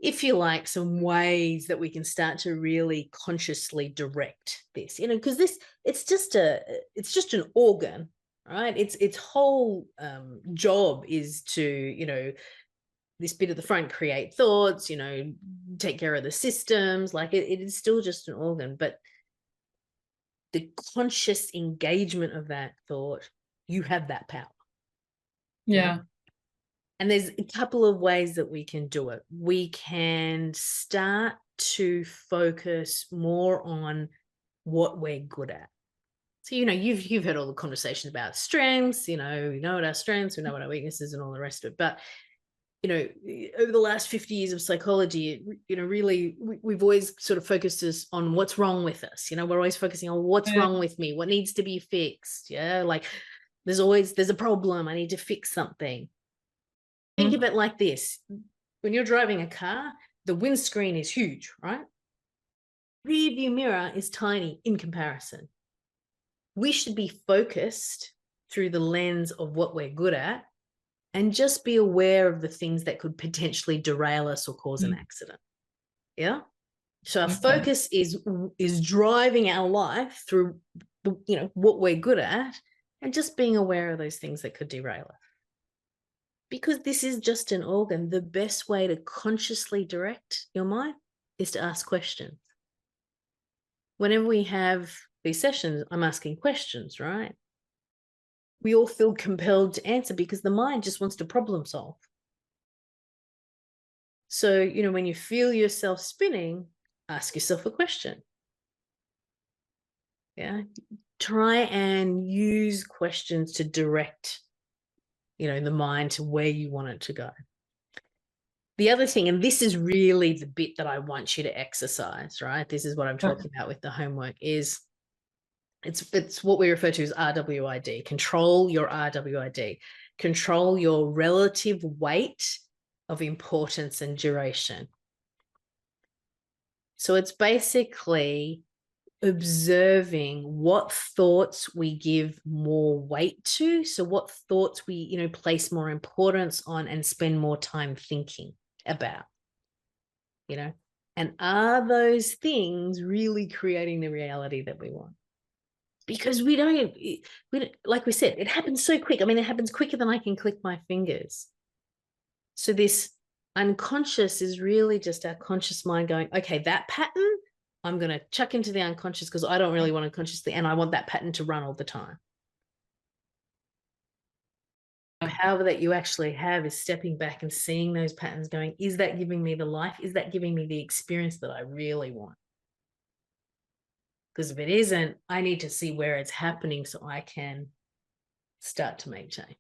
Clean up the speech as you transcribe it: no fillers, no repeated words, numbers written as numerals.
if you like, some ways that we can start to really consciously direct this, because it's just an organ, right? Its whole job is to, this bit of the front create thoughts, take care of the systems. Like it is still just an organ, but the conscious engagement of that thought, you have that power. Yeah. And there's a couple of ways that we can do it. We can start to focus more on what we're good at. So, you've heard all the conversations about strengths, we know what our strengths, we know what our weaknesses and all the rest of it. But, over the last 50 years of psychology, really, we've always sort of focused us on what's wrong with us. We're always focusing on what's Yeah. wrong with me, what needs to be fixed. Yeah. Like there's a problem. I need to fix something. Think of Mhm. it like this. When you're driving a car, the windscreen is huge, right? Rear view mirror is tiny in comparison. We should be focused through the lens of what we're good at and just be aware of the things that could potentially derail us or cause an Mm. accident. Yeah. So our Okay. focus is driving our life through what we're good at and just being aware of those things that could derail us. Because this is just an organ, the best way to consciously direct your mind is to ask questions. Whenever we have these sessions, I'm asking questions, right? We all feel compelled to answer because the mind just wants to problem solve. So, when you feel yourself spinning, ask yourself a question. Yeah. Try and use questions to direct, the mind to where you want it to go. The other thing, and this is really the bit that I want you to exercise, right? This is what I'm Okay. talking about with the homework is it's what we refer to as RWID. Control your RWID. Control your relative weight of importance and duration. So it's basically observing what thoughts we give more weight to. So what thoughts we, place more importance on and spend more time thinking about, and are those things really creating the reality that we want? Because like we said, it happens so quick. I mean, it happens quicker than I can click my fingers. So this unconscious is really just our conscious mind going, okay, that pattern, I'm going to chuck into the unconscious because I don't really want to consciously, and I want that pattern to run all the time. Power that you actually have is stepping back and seeing those patterns going, is that giving me the life? Is that giving me the experience that I really want? Because if it isn't, I need to see where it's happening so I can start to make change.